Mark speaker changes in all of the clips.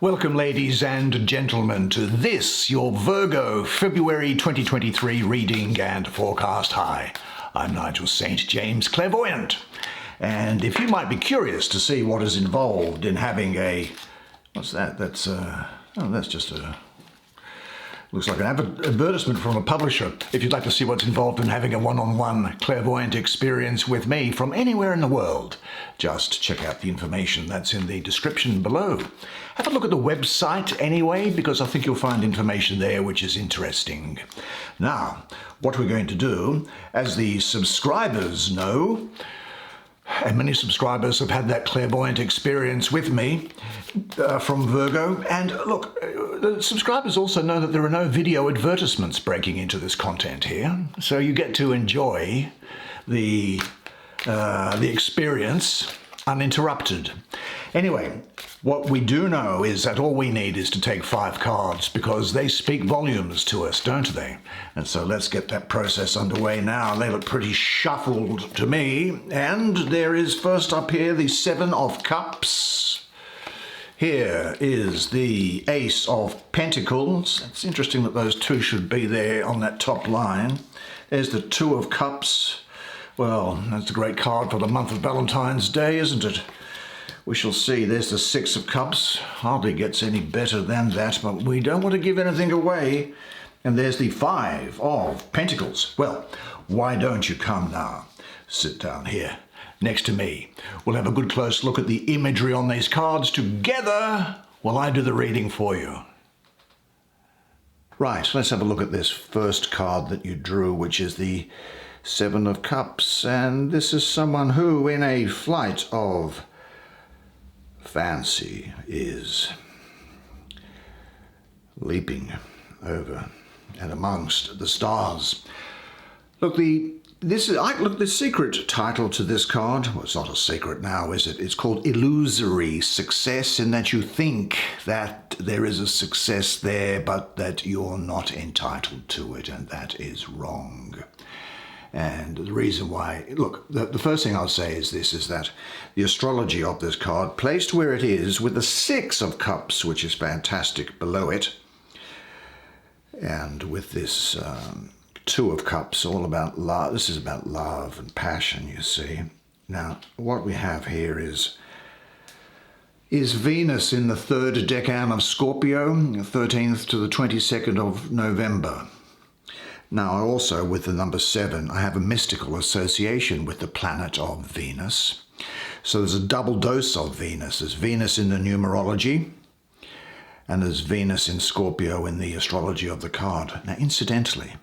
Speaker 1: Welcome, ladies and gentlemen, to this, your Virgo February 2023 reading and forecast. Hi, I'm Nigel Saint James, clairvoyant. And if you might be curious to see what is involved in having a... What's that? That's just a... Looks like an advertisement from a publisher. If you'd like to see what's involved in having a one-on-one clairvoyant experience with me from anywhere in the world, just check out the information that's in the description below. Have a look at the website anyway, because I think you'll find information there which is interesting. Now, what we're going to do, as the subscribers know, and many subscribers have had that clairvoyant experience with me from Virgo. And look, the subscribers also know that there are no video advertisements breaking into this content here. So you get to enjoy the experience uninterrupted. Anyway, what we do know is that all we need is to take 5 cards because they speak volumes to us, don't they? And so let's get that process underway now. They look pretty shuffled to me. And there is first up here the 7 of Cups. Here is the Ace of Pentacles. It's interesting that those two should be there on that top line. There's the 2 of Cups. Well, that's a great card for the month of Valentine's Day, isn't it? We shall see. There's the 6 of Cups. Hardly gets any better than that, but we don't want to give anything away. And there's the 5 of Pentacles. Well, why don't you come now? Sit down here next to me. We'll have a good close look at the imagery on these cards together while I do the reading for you. Right, let's have a look at this first card that you drew, which is the 7 of Cups. And this is someone who, in a flight of fancy, is leaping over and amongst the stars. Look, the secret title to this card, well, it's not a secret now, is it? It's called Illusory Success, in that you think that there is a success there, but that you're not entitled to it, and that is wrong. And the reason why, look, the first thing I'll say is this, is that the astrology of this card, placed where it is with the 6 of Cups, which is fantastic, below it, and with this 2 of Cups, all about love. This is about love and passion, you see. Now, what we have here is Venus in the 3rd decan of Scorpio, 13th to the 22nd of November. Now, also with the number 7, I have a mystical association with the planet of Venus. So there's a double dose of Venus. There's Venus in the numerology, and there's Venus in Scorpio in the astrology of the card. Now, incidentally,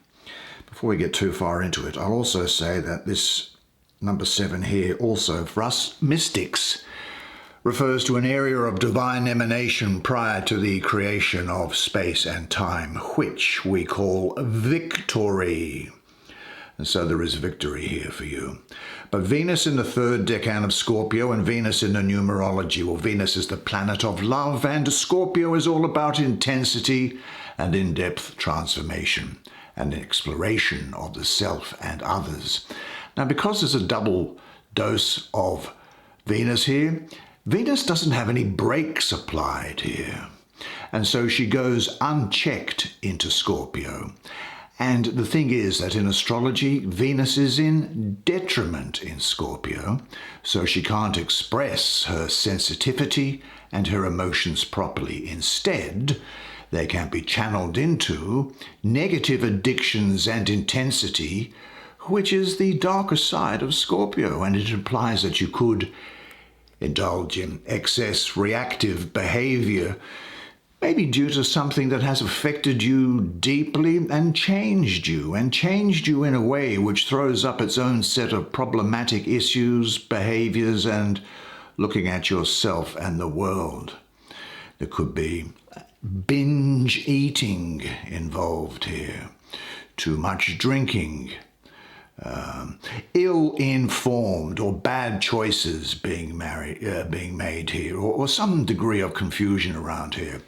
Speaker 1: before we get too far into it, I'll also say that this number 7 here also, for us mystics, refers to an area of divine emanation prior to the creation of space and time, which we call victory. And so there is victory here for you. But Venus in the 3rd decan of Scorpio and Venus in the numerology, well, Venus is the planet of love, and Scorpio is all about intensity and in-depth transformation and exploration of the self and others. Now, because there's a double dose of Venus here, Venus doesn't have any brakes applied here, and so she goes unchecked into Scorpio. And the thing is that in astrology, Venus is in detriment in Scorpio, so she can't express her sensitivity and her emotions properly. Instead, they can be channeled into negative addictions and intensity, which is the darker side of Scorpio, and it implies that you could indulge in excess reactive behavior, maybe due to something that has affected you deeply and changed you in a way which throws up its own set of problematic issues, behaviors, and looking at yourself and the world. There could be binge eating involved here, too much drinking, ill-informed or bad choices being made here, or some degree of confusion around here.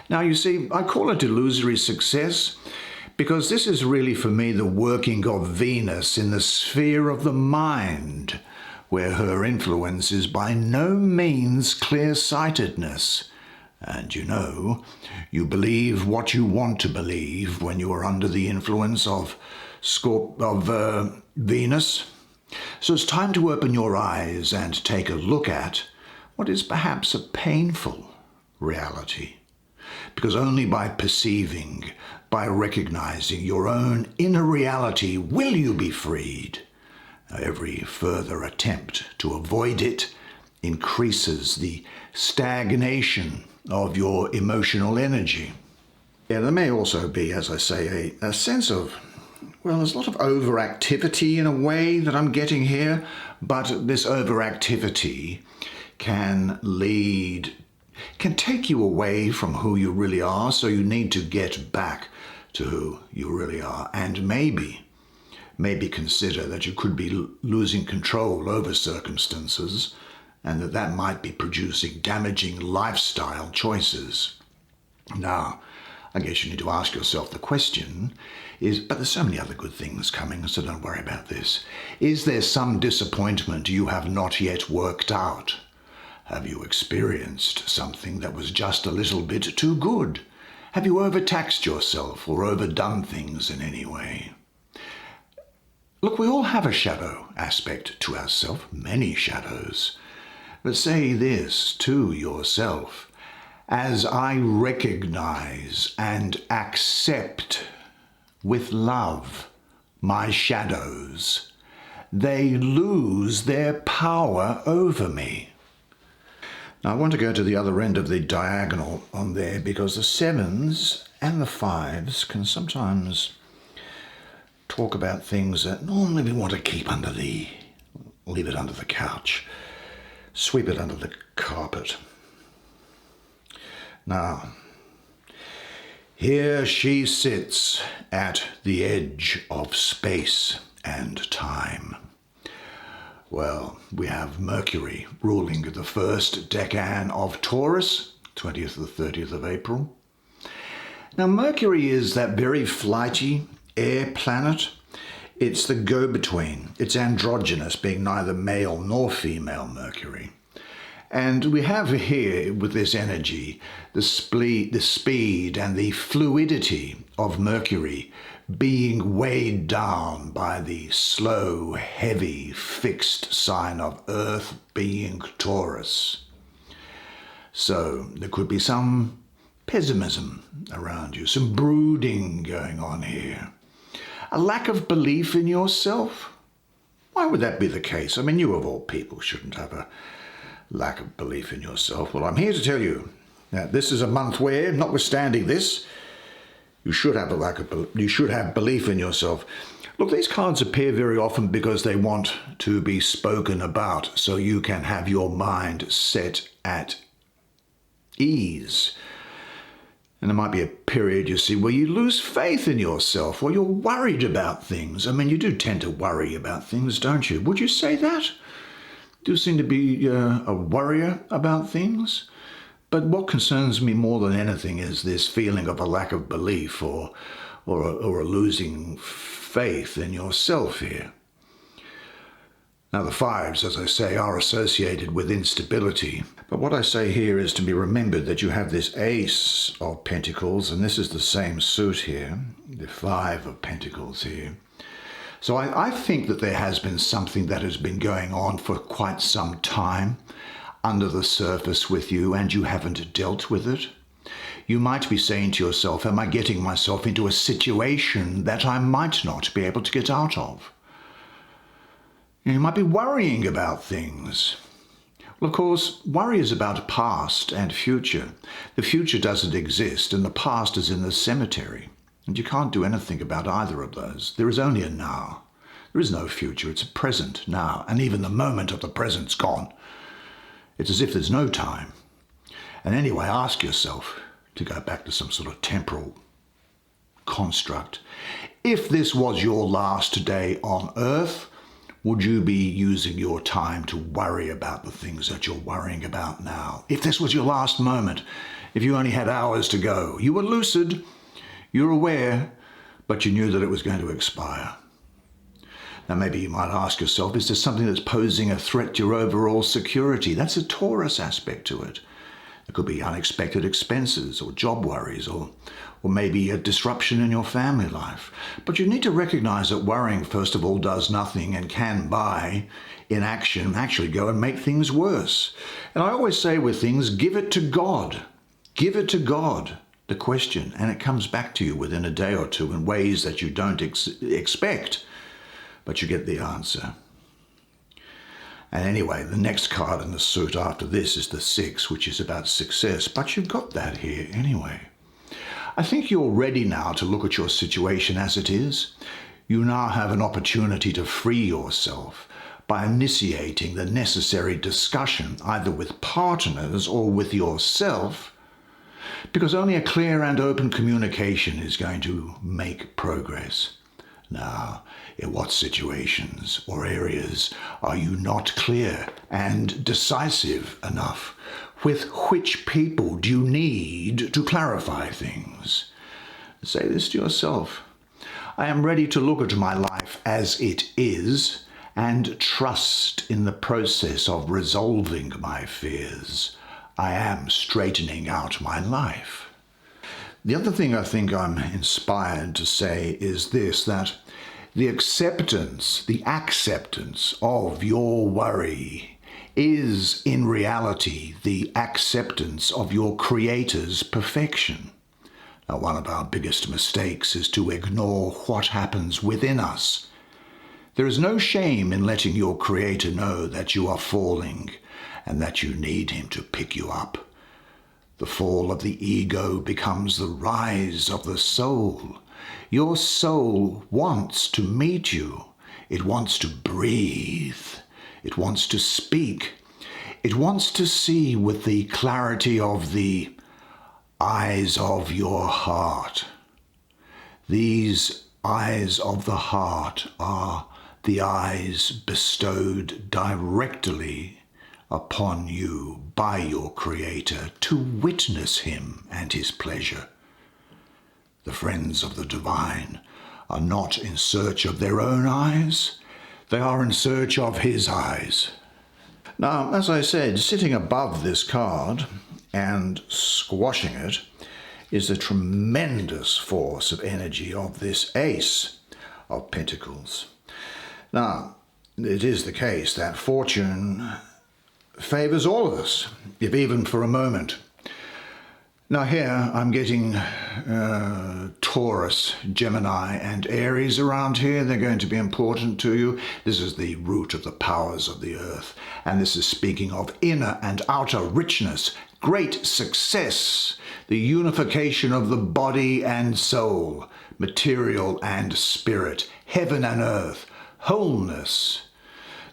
Speaker 1: Now, you see, I call it illusory success because this is really, for me, the working of Venus in the sphere of the mind, where her influence is by no means clear-sightedness, And you believe what you want to believe when you are under the influence of Venus. So it's time to open your eyes and take a look at what is perhaps a painful reality. Because only by perceiving, by recognizing your own inner reality will you be freed. Every further attempt to avoid it increases the stagnation of your emotional energy. Yeah, there may also be, as I say, a sense of, well, there's a lot of overactivity in a way that I'm getting here, but this overactivity can take you away from who you really are, so you need to get back to who you really are, and maybe consider that you could be losing control over circumstances, and that might be producing damaging lifestyle choices. Now, I guess you need to ask yourself the question but there's so many other good things coming, so don't worry about this. Is there some disappointment you have not yet worked out? Have you experienced something that was just a little bit too good? Have you overtaxed yourself or overdone things in any way? Look, we all have a shadow aspect to ourselves, many shadows. But say this to yourself: as I recognize and accept with love my shadows, they lose their power over me. Now I want to go to the other end of the diagonal on there, because the 7s and the 5s can sometimes talk about things that normally we want to leave it under the couch, sweep it under the carpet. Now, here she sits at the edge of space and time. Well, we have Mercury ruling the first decan of Taurus, 20th to the 30th of April. Now, Mercury is that very flighty air planet. It's the go-between. It's androgynous, being neither male nor female Mercury. And we have here, with this energy, the speed and the fluidity of Mercury being weighed down by the slow, heavy, fixed sign of Earth, being Taurus. So there could be some pessimism around you, some brooding going on here. A lack of belief in yourself? Why would that be the case? I mean, you of all people shouldn't have a lack of belief in yourself. Well, I'm here to tell you that this is a month where, notwithstanding this, you should have belief in yourself. Look, these cards appear very often because they want to be spoken about, so you can have your mind set at ease. And there might be a period, you see, where you lose faith in yourself, or you're worried about things. I mean, you do tend to worry about things, don't you? Would you say that? Do you seem to be a worrier about things? But what concerns me more than anything is this feeling of a lack of belief or a losing faith in yourself here. Now, the 5s, as I say, are associated with instability. But what I say here is to be remembered that you have this Ace of Pentacles, and this is the same suit here, the 5 of Pentacles here. So I think that there has been something that has been going on for quite some time under the surface with you, and you haven't dealt with it. You might be saying to yourself, am I getting myself into a situation that I might not be able to get out of? You might be worrying about things. Well, of course, worry is about past and future. The future doesn't exist, and the past is in the cemetery. And you can't do anything about either of those. There is only a now. There is no future. It's a present now. And even the moment of the present's gone. It's as if there's no time. And anyway, ask yourself, to go back to some sort of temporal construct, if this was your last day on Earth, would you be using your time to worry about the things that you're worrying about now? If this was your last moment, if you only had hours to go, you were lucid, you're aware, but you knew that it was going to expire. Now, maybe you might ask yourself, is there something that's posing a threat to your overall security? That's a Taurus aspect to it. It could be unexpected expenses or job worries or maybe a disruption in your family life. But you need to recognize that worrying, first of all, does nothing and can, by inaction, actually go and make things worse. And I always say with things, give it to God. Give it to God, the question, and it comes back to you within a day or two in ways that you don't expect, but you get the answer. And anyway, the next card in the suit after this is the 6, which is about success, but you've got that here anyway. I think you're ready now to look at your situation as it is. You now have an opportunity to free yourself by initiating the necessary discussion, either with partners or with yourself, because only a clear and open communication is going to make progress. Now, in what situations or areas are you not clear and decisive enough? With which people do you need to clarify things? Say this to yourself. I am ready to look at my life as it is and trust in the process of resolving my fears. I am straightening out my life. The other thing I think I'm inspired to say is this, that the acceptance of your worry is in reality the acceptance of your Creator's perfection. Now, one of our biggest mistakes is to ignore what happens within us. There is no shame in letting your Creator know that you are falling and that you need Him to pick you up. The fall of the ego becomes the rise of the soul. Your soul wants to meet you. It wants to breathe. It wants to speak. It wants to see with the clarity of the eyes of your heart. These eyes of the heart are the eyes bestowed directly upon you by your Creator to witness Him and His pleasure. The friends of the divine are not in search of their own eyes. They are in search of His eyes. Now, as I said, sitting above this card and squashing it is the tremendous force of energy of this Ace of Pentacles. Now, it is the case that fortune favors all of us, if even for a moment. Now here I'm getting Taurus, Gemini and Aries around here. They're going to be important to you. This is the root of the powers of the earth. And this is speaking of inner and outer richness, great success, the unification of the body and soul, material and spirit, heaven and earth, wholeness.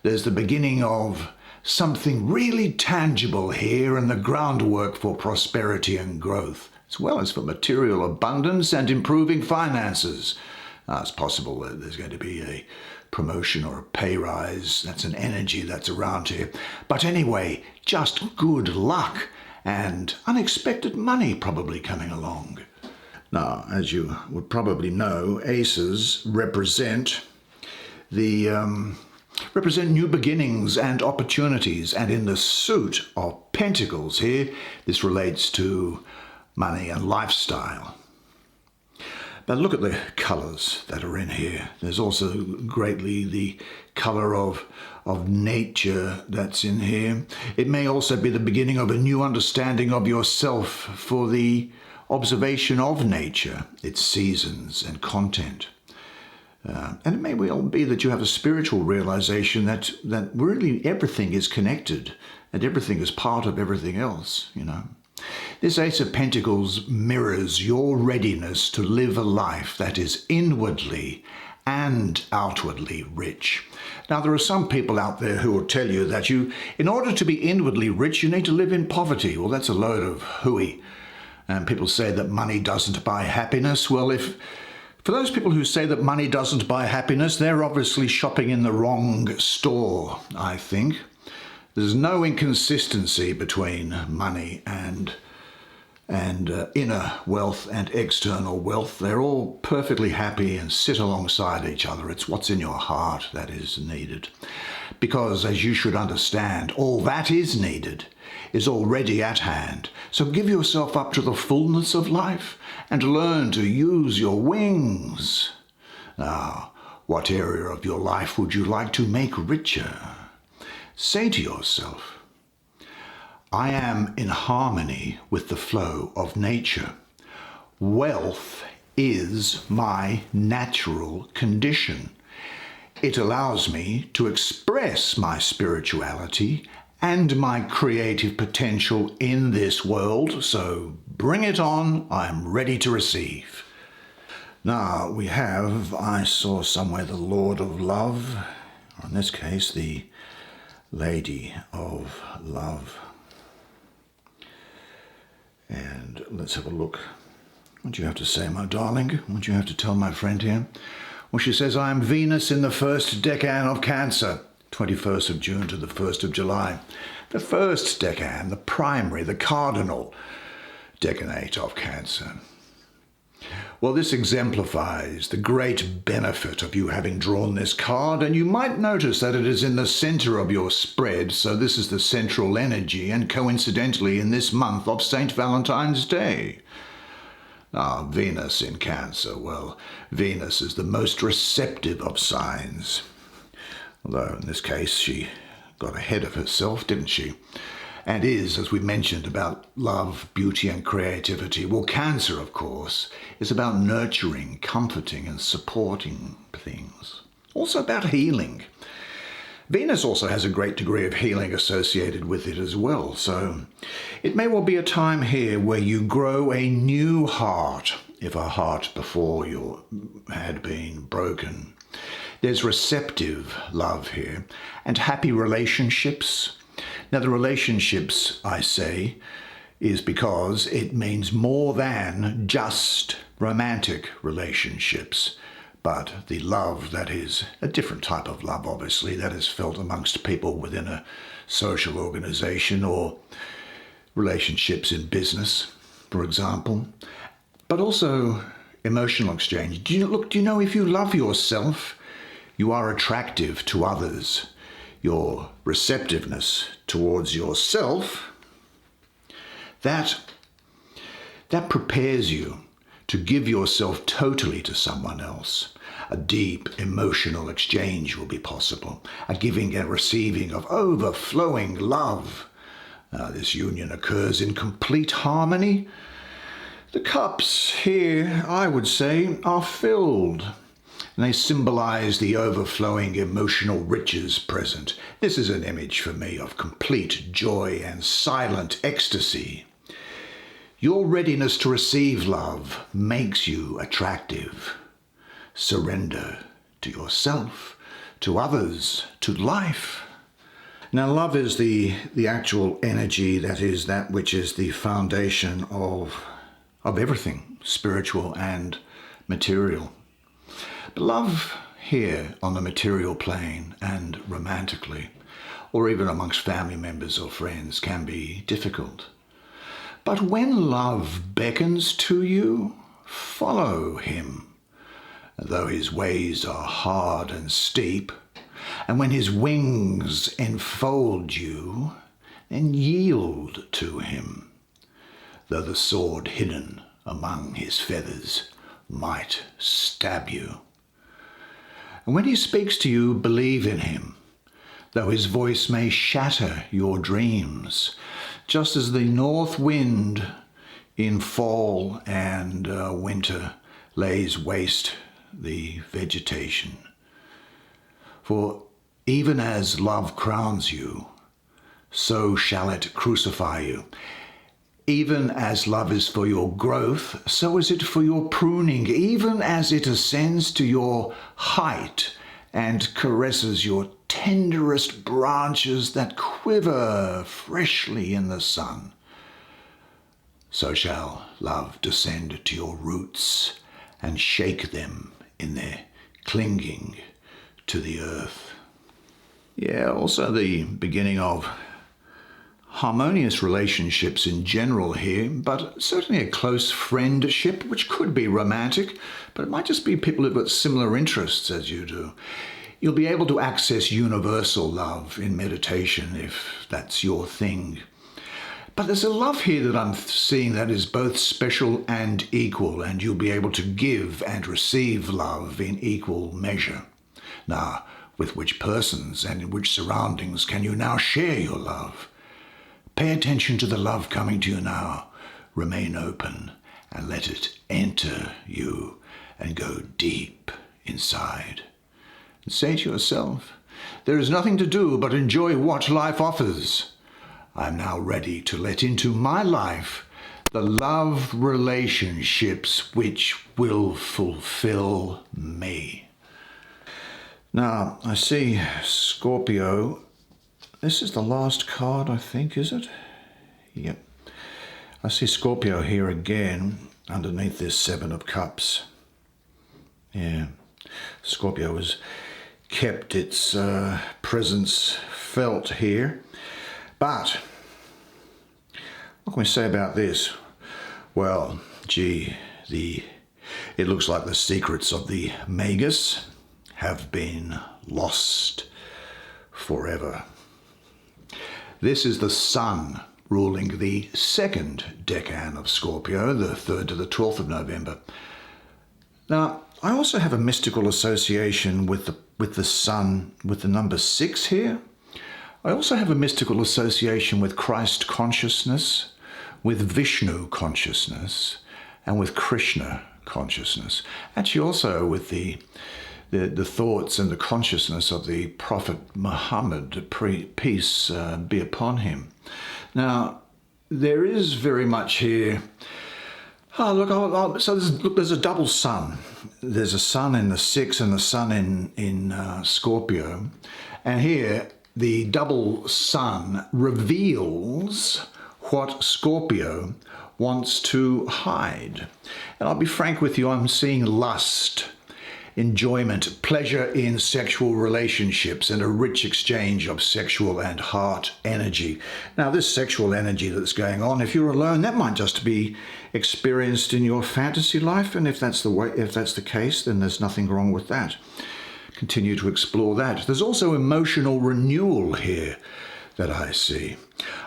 Speaker 1: There's the beginning of something really tangible here in the groundwork for prosperity and growth, as well as for material abundance and improving finances. It's possible that there's going to be a promotion or a pay rise. That's an energy that's around here. But anyway, just good luck and unexpected money probably coming along. Now, as you would probably know, aces represent new beginnings and opportunities, and in the suit of Pentacles here, this relates to money and lifestyle. But look at the colours that are in here. There's also greatly the colour of nature that's in here. It may also be the beginning of a new understanding of yourself for the observation of nature, its seasons and content. And it may well be that you have a spiritual realization that really everything is connected and everything is part of everything else, you know. This Ace of Pentacles mirrors your readiness to live a life that is inwardly and outwardly rich. Now, there are some people out there who will tell you that in order to be inwardly rich, you need to live in poverty. Well, that's a load of hooey. And people say that money doesn't buy happiness. Well, for those people who say that money doesn't buy happiness, they're obviously shopping in the wrong store, I think. There's no inconsistency between money and inner wealth and external wealth. They're all perfectly happy and sit alongside each other. It's what's in your heart that is needed. Because, as you should understand, all that is needed is already at hand. So give yourself up to the fullness of life and learn to use your wings. Now, what area of your life would you like to make richer? Say to yourself, I am in harmony with the flow of nature. Wealth is my natural condition. It allows me to express my spirituality and my creative potential in this world, so bring it on, I'm ready to receive. Now we have, I saw somewhere, the Lord of Love, or in this case the Lady of Love. And let's have a look. What do you have to say, my darling? What do you have to tell my friend here? Well, she says, I am Venus in the first decan of Cancer, 21st of June to the 1st of July. The first decan, the primary, the cardinal decanate of Cancer. Well, this exemplifies the great benefit of you having drawn this card, and you might notice that it is in the center of your spread, so this is the central energy, and coincidentally in this month of St. Valentine's Day. Ah, Venus in Cancer. Well, Venus is the most receptive of signs. Although in this case she got ahead of herself, didn't she? And is, as we mentioned, about love, beauty and creativity. Well, Cancer, of course, is about nurturing, comforting and supporting things. Also about healing. Venus also has a great degree of healing associated with it as well, so it may well be a time here where you grow a new heart, if a heart before you had been broken. There's receptive love here, and happy relationships. Now the relationships, I say, is because it means more than just romantic relationships. But the love that is a different type of love, obviously, that is felt amongst people within a social organization or relationships in business, for example. But also emotional exchange. Do you know if you love yourself, you are attractive to others. Your receptiveness towards yourself, that prepares you to give yourself totally to someone else. A deep emotional exchange will be possible, a giving and receiving of overflowing love. This union occurs in complete harmony. The cups here, I would say, are filled, and they symbolize the overflowing emotional riches present. This is an image for me of complete joy and silent ecstasy. Your readiness to receive love makes you attractive. Surrender to yourself, to others, to life. Now, love is the actual energy that which is the foundation of everything, spiritual and material. But love here on the material plane and romantically, or even amongst family members or friends, can be difficult. But when love beckons to you, follow him, though his ways are hard and steep, and when his wings enfold you, then yield to him, though the sword hidden among his feathers might stab you. And when he speaks to you, believe in him, though his voice may shatter your dreams, just as the north wind in fall and winter lays waste the vegetation. For even as love crowns you, so shall it crucify you. Even as love is for your growth, so is it for your pruning. Even as it ascends to your height and caresses your tenderest branches that quiver freshly in the sun, so shall love descend to your roots and shake them in their clinging to the earth. Yeah, also the beginning of harmonious relationships in general here, but certainly a close friendship, which could be romantic, but it might just be people who've got similar interests as you do. You'll be able to access universal love in meditation if that's your thing. But there's a love here that I'm seeing that is both special and equal, and you'll be able to give and receive love in equal measure. Now, with which persons and in which surroundings can you now share your love? Pay attention to the love coming to you now. Remain open and let it enter you and go deep inside. And say to yourself, there is nothing to do but enjoy what life offers. I'm now ready to let into my life the love relationships which will fulfill me. Now, I see Scorpio. This is the last card, I think, is it? Yep. I see Scorpio here again underneath this Seven of Cups. Yeah. Scorpio has kept its presence felt here. But what can we say about this? Well, gee, it looks like the secrets of the Magus have been lost forever. This is the Sun ruling the second decan of Scorpio, the 3rd to the 12th of November. Now, I also have a mystical association with the Sun, with the number 6 here. I also have a mystical association with Christ consciousness, with Vishnu consciousness, and with Krishna consciousness. Actually also with the thoughts and the consciousness of the Prophet Muhammad, peace be upon him. Now, there is very much here. Oh, look, so there's a double sun. There's a sun in the 6 and the sun in Scorpio. And here, the double sun reveals what Scorpio wants to hide. And I'll be frank with you, I'm seeing lust, enjoyment, pleasure in sexual relationships, and a rich exchange of sexual and heart energy. Now, this sexual energy that's going on, if you're alone, that might just be experienced in your fantasy life, and if that's the case, then there's nothing wrong with that. Continue to explore that. There's also emotional renewal here that I see.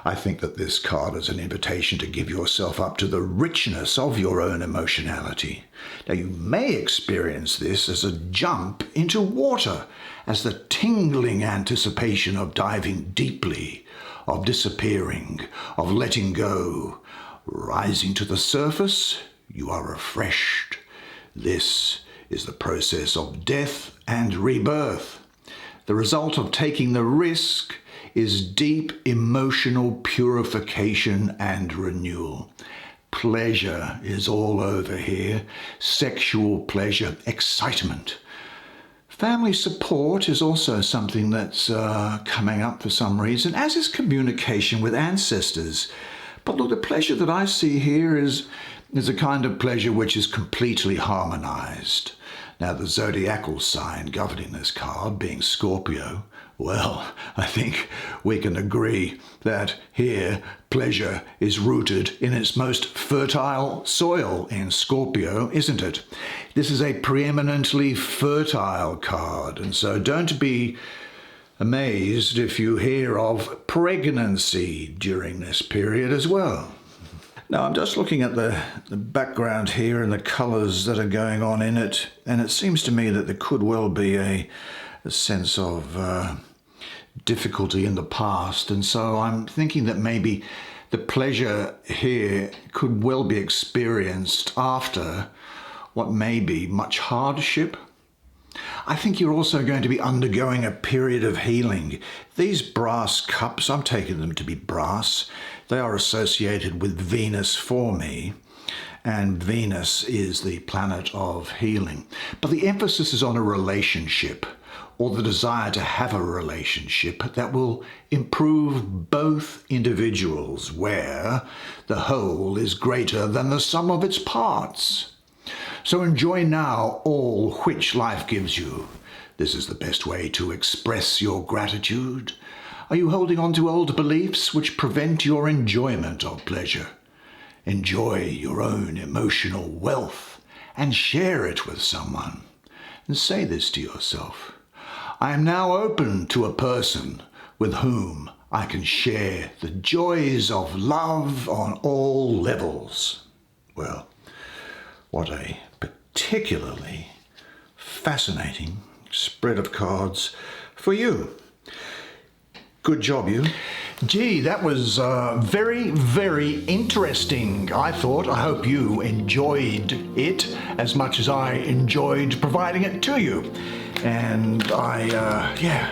Speaker 1: I think that this card is an invitation to give yourself up to the richness of your own emotionality. Now, you may experience this as a jump into water, as the tingling anticipation of diving deeply, of disappearing, of letting go. Rising to the surface, you are refreshed. This is the process of death and rebirth. The result of taking the risk is deep emotional purification and renewal. Pleasure is all over here. Sexual pleasure, excitement. Family support is also something that's coming up for some reason, as is communication with ancestors. But look, the pleasure that I see here is a kind of pleasure which is completely harmonized. Now, the zodiacal sign governing this card being Scorpio, well, I think we can agree that here pleasure is rooted in its most fertile soil in Scorpio, isn't it? This is a preeminently fertile card, and so don't be amazed if you hear of pregnancy during this period as well. Now, I'm just looking at the background here and the colours that are going on in it, and it seems to me that there could well be a sense of difficulty in the past, and so I'm thinking that maybe the pleasure here could well be experienced after what may be much hardship. I think you're also going to be undergoing a period of healing. These brass cups, I'm taking them to be brass. They are associated with Venus for me, and Venus is the planet of healing. But the emphasis is on a relationship, or the desire to have a relationship that will improve both individuals, where the whole is greater than the sum of its parts. So enjoy now all which life gives you. This is the best way to express your gratitude. Are you holding on to old beliefs which prevent your enjoyment of pleasure? Enjoy your own emotional wealth and share it with someone. And say this to yourself: I am now open to a person with whom I can share the joys of love on all levels. Well, what a particularly fascinating spread of cards for you. Good job, you. Gee, that was very, very interesting, I thought. I hope you enjoyed it as much as I enjoyed providing it to you. And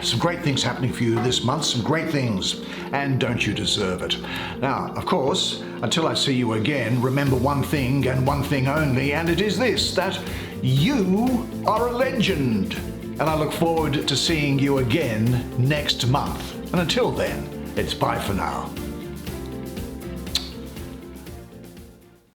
Speaker 1: some great things happening for you this month, some great things. And don't you deserve it? Now, of course, until I see you again, remember one thing and one thing only, and it is this, that you are a legend. And I look forward to seeing you again next month. And until then, it's bye for now.